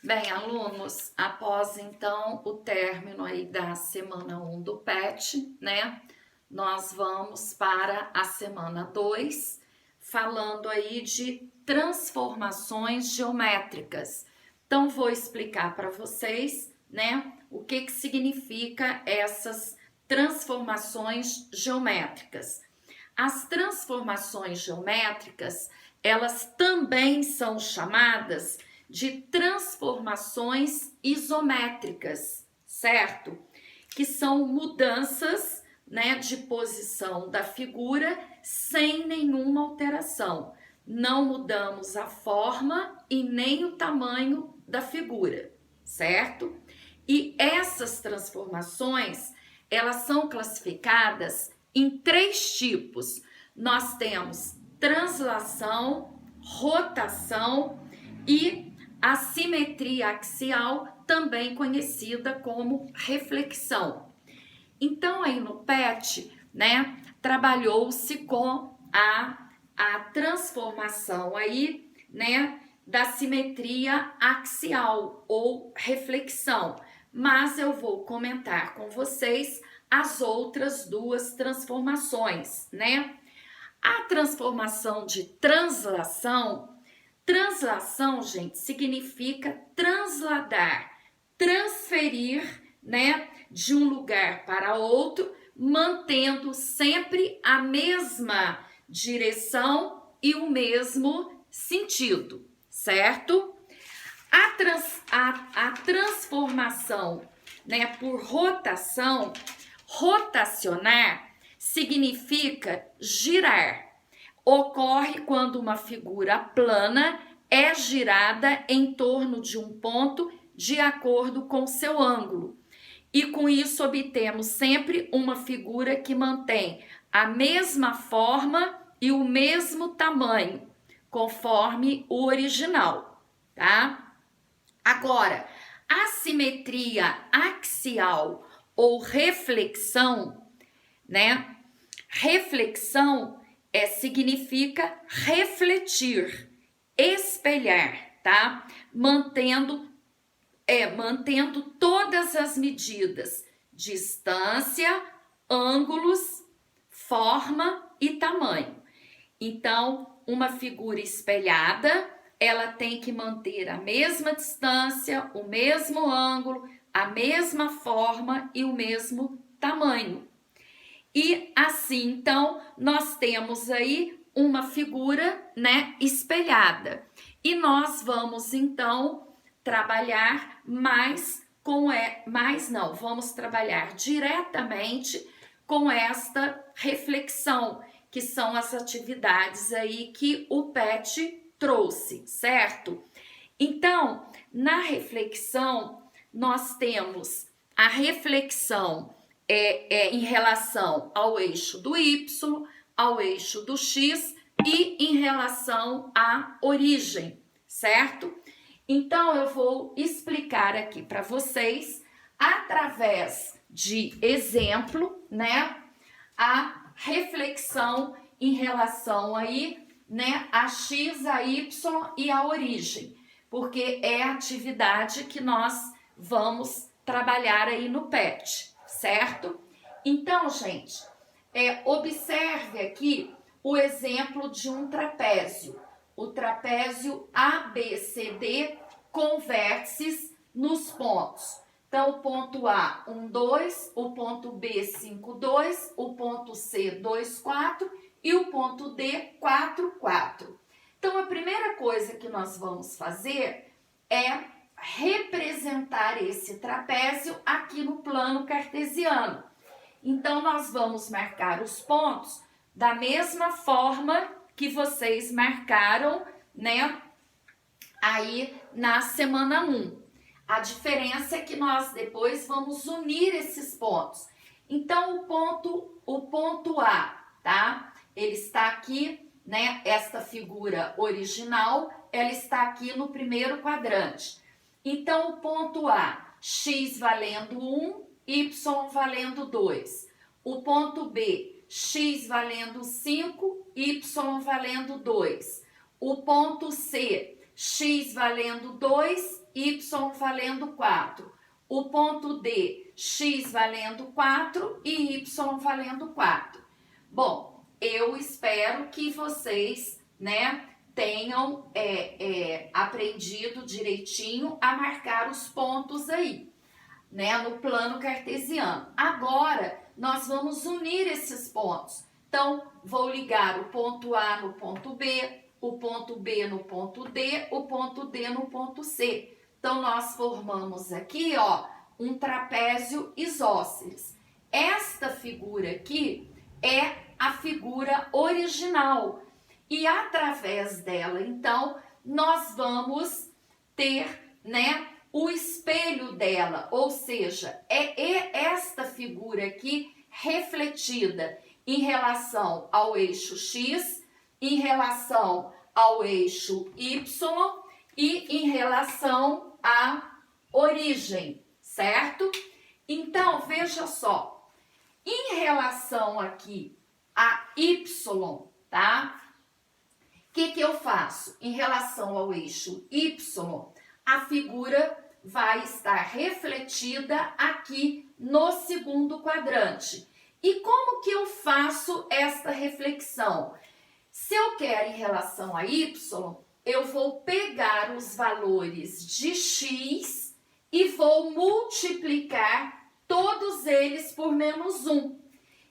Bem, alunos, após então o término aí da semana 1 do PET, né? Nós vamos para a semana 2, falando aí de transformações geométricas. Então, vou explicar para vocês, né, o que significa essas transformações geométricas. As transformações geométricas, elas também são chamadas de transformações isométricas, certo? Que são mudanças, né, de posição da figura sem nenhuma alteração. Não mudamos a forma e nem o tamanho da figura, certo? E essas transformações, elas são classificadas em 3 tipos. Nós temos translação, rotação e a simetria axial, também conhecida como reflexão. Então, aí no PET, né, trabalhou-se com a transformação aí, né, da simetria axial ou reflexão. Mas eu vou comentar com vocês as outras 2 transformações, né? A transformação de translação, gente, significa transladar, transferir, né, de um lugar para outro, mantendo sempre a mesma direção e o mesmo sentido, certo? A transformação, né, por rotação, rotacionar, significa girar. Ocorre quando uma figura plana é girada em torno de um ponto de acordo com seu ângulo. E com isso obtemos sempre uma figura que mantém a mesma forma e o mesmo tamanho, conforme o original, tá? Agora, a simetria axial ou reflexão, né? Reflexão significa refletir, espelhar, tá? Mantendo todas as medidas, distância, ângulos, forma e tamanho. Então, uma figura espelhada, ela tem que manter a mesma distância, o mesmo ângulo, a mesma forma e o mesmo tamanho. E assim, então, nós temos aí uma figura, né, espelhada. E nós vamos, então, trabalhar vamos trabalhar diretamente com esta reflexão, que são as atividades aí que o PET trouxe, certo? Então, na reflexão, nós temos a reflexão em relação ao eixo do Y, ao eixo do X e em relação à origem, certo? Então, eu vou explicar aqui para vocês, através de exemplo, né, a reflexão em relação aí, né, a X, a Y e a origem, porque é a atividade que nós vamos trabalhar aí no PET, certo? Então, gente, observe aqui o exemplo de um trapézio. O trapézio ABCD com vértices nos pontos. Então, o ponto A, 1, 2, o ponto B, 5, 2, o ponto C, 2, 4 e o ponto D, 4, 4. Então, a primeira coisa que nós vamos fazer é representar esse trapézio aqui no plano cartesiano. Então, nós vamos marcar os pontos da mesma forma que vocês marcaram, né, aí na semana 1. A diferença é que nós depois vamos unir esses pontos. Então, o ponto A, tá? Ele está aqui, né, esta figura original, ela está aqui no primeiro quadrante. Então, o ponto A, x valendo 1, y valendo 2. O ponto B, x valendo 5, y valendo 2. O ponto C, x valendo 2, y valendo 4. O ponto D, x valendo 4 e y valendo 4. Bom, eu espero que vocês, né, tenham aprendido direitinho a marcar os pontos aí, né, no plano cartesiano. Agora, nós vamos unir esses pontos. Então, vou ligar o ponto A no ponto B, o ponto B no ponto D, o ponto D no ponto C. Então, nós formamos aqui, ó, um trapézio isósceles. Esta figura aqui é a figura original. E através dela, então, nós vamos ter, né, o espelho dela, ou seja, é esta figura aqui refletida em relação ao eixo X, em relação ao eixo Y e em relação à origem, certo? Então, veja só, em relação aqui a Y, tá? O que eu faço? Em relação ao eixo Y, a figura vai estar refletida aqui no segundo quadrante. E como que eu faço esta reflexão? Se eu quero em relação a Y, eu vou pegar os valores de X e vou multiplicar todos eles por menos 1.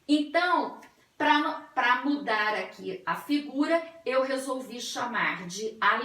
Então, para mudar aqui a figura, eu resolvi chamar de A',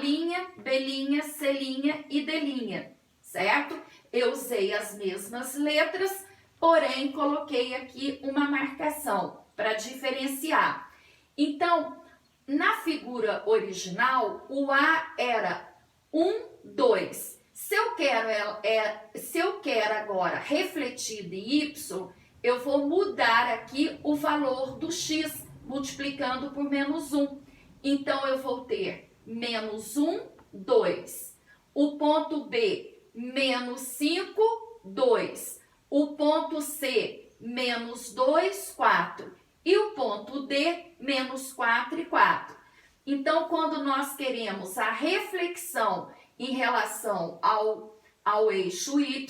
B', C' e D', certo? Eu usei as mesmas letras, porém coloquei aqui uma marcação para diferenciar. Então, na figura original, o A era 1, 2. Se eu quero agora refletido em Y, eu vou mudar aqui o valor do X, multiplicando por menos 1. Então, eu vou ter menos 1, 2. O ponto B, menos 5, 2. O ponto C, menos 2, 4. E o ponto D, menos 4 e 4. Então, quando nós queremos a reflexão em relação ao eixo Y,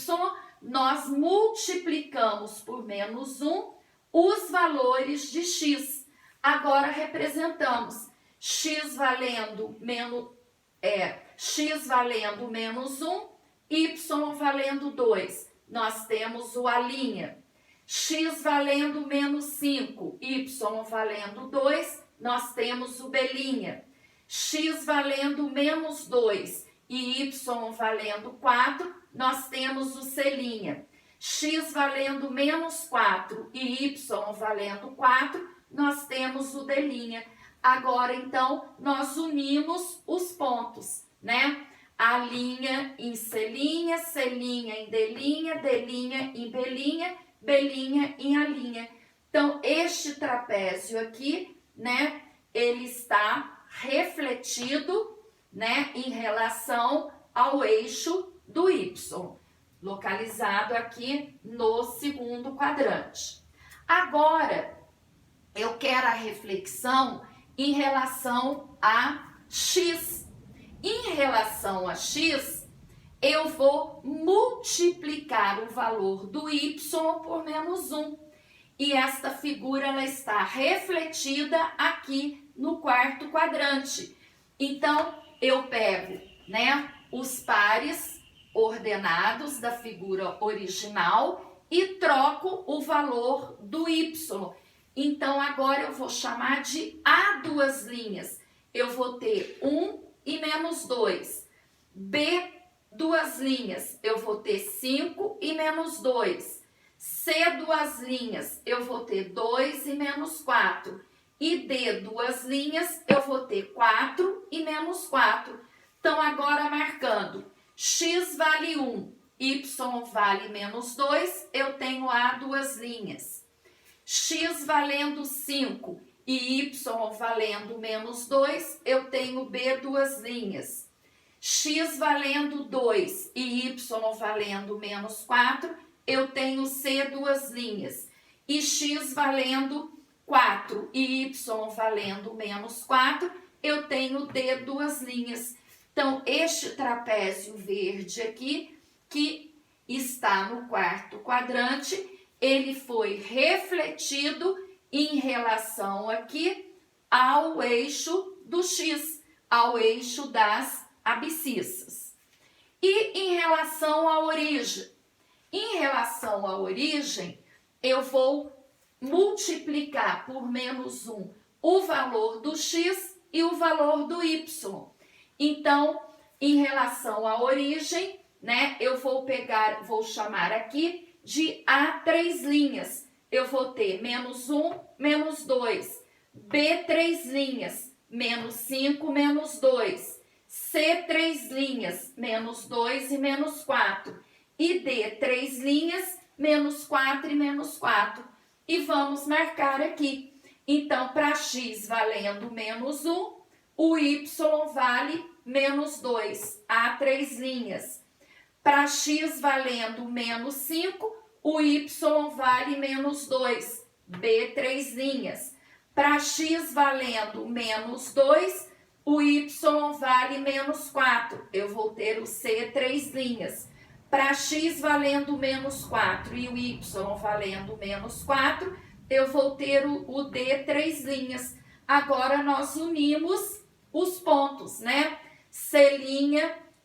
nós multiplicamos por menos 1 os valores de X. Agora, representamos X valendo menos 1, Y valendo 2. Nós temos o A'. X valendo menos 5, Y valendo 2, nós temos o B'. X valendo menos 2 e Y valendo 4, nós temos o C'. X valendo menos 4 e Y valendo 4, nós temos o D'. Agora, então, nós unimos os pontos, né? A' em C', C' em D', D' em B', B' em A'. Então, este trapézio aqui, né, ele está refletido, né, em relação ao eixo do Y, localizado aqui no segundo quadrante. Agora, eu quero a reflexão em relação a X. Em relação a X, eu vou multiplicar o valor do Y por menos 1. E esta figura ela está refletida aqui no quarto quadrante. Então, eu pego, né, os pares ordenados da figura original e troco o valor do Y. Então, agora eu vou chamar de A duas linhas. Eu vou ter 1 e menos 2. B duas linhas, eu vou ter 5 e menos 2. C duas linhas, eu vou ter 2 e menos 4. E D duas linhas, eu vou ter 4 e menos 4. Então, agora marcando, X vale 1, Y vale menos 2, eu tenho A duas linhas. X valendo 5 e Y valendo menos 2, eu tenho B duas linhas. X valendo 2 e Y valendo menos 4, eu tenho C duas linhas. E X valendo 4 e Y valendo menos 4, eu tenho D duas linhas. Então, este trapézio verde aqui, que está no quarto quadrante, ele foi refletido em relação aqui ao eixo do X, ao eixo das abscissas. E em relação à origem? Em relação à origem, eu vou multiplicar por menos 1 o valor do X e o valor do Y. Então, em relação à origem, né, eu vou chamar aqui de A três linhas. Eu vou ter menos 1, menos 2. B três linhas, menos 5, menos 2. C três linhas, menos 2 e menos 4. E D três linhas, menos 4 e menos 4. E vamos marcar aqui. Então, para X valendo menos 1, o Y vale menos 2, A três linhas. Para X valendo menos 5, o Y vale menos 2, B três linhas. Para X valendo menos 2, o Y vale menos 4, eu vou ter o C três linhas. Para X valendo menos 4 e o Y valendo menos 4, eu vou ter o D três linhas. Agora nós unimos os pontos, né? C'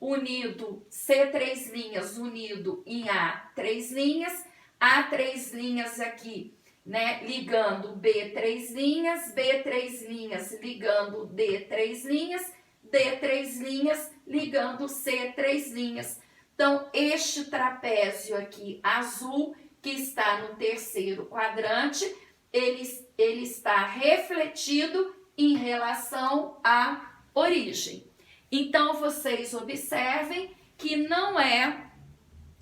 unido, C três linhas unido em A três linhas, A três linhas aqui, né? Ligando B três linhas, B três linhas ligando D três linhas, D três linhas ligando C três linhas. Então, este trapézio aqui azul, que está no terceiro quadrante, ele está refletido em relação à origem. Então, vocês observem que não é,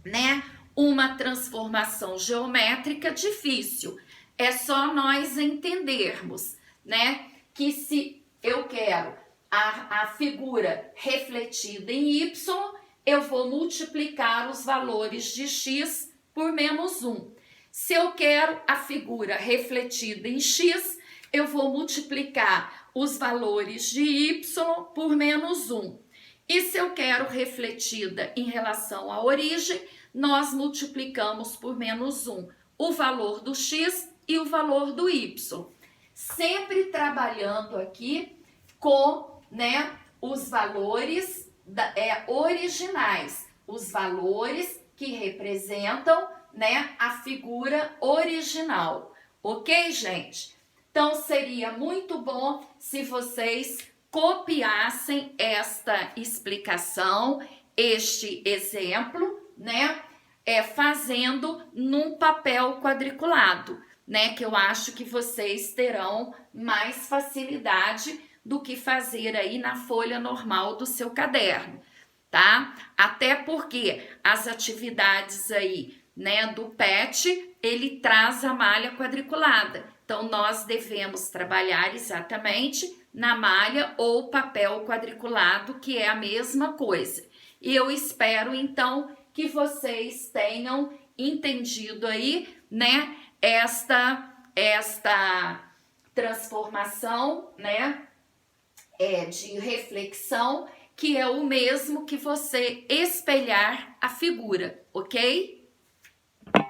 né, uma transformação geométrica difícil. É só nós entendermos, né, que se eu quero a figura refletida em Y, eu vou multiplicar os valores de X por menos 1. Se eu quero a figura refletida em X, eu vou multiplicar os valores de Y por menos 1. E se eu quero refletida em relação à origem, nós multiplicamos por menos 1 o valor do X e o valor do Y. Sempre trabalhando aqui com, né, os valores originais, os valores que representam, né, a figura original. Ok, gente? Então, seria muito bom se vocês copiassem esta explicação, este exemplo, né, fazendo num papel quadriculado, né, que eu acho que vocês terão mais facilidade do que fazer aí na folha normal do seu caderno, tá? Até porque as atividades aí, né, do PET, ele traz a malha quadriculada. Então, nós devemos trabalhar exatamente na malha ou papel quadriculado, que é a mesma coisa. E eu espero, então, que vocês tenham entendido aí, né, esta transformação, né, de reflexão, que é o mesmo que você espelhar a figura, ok?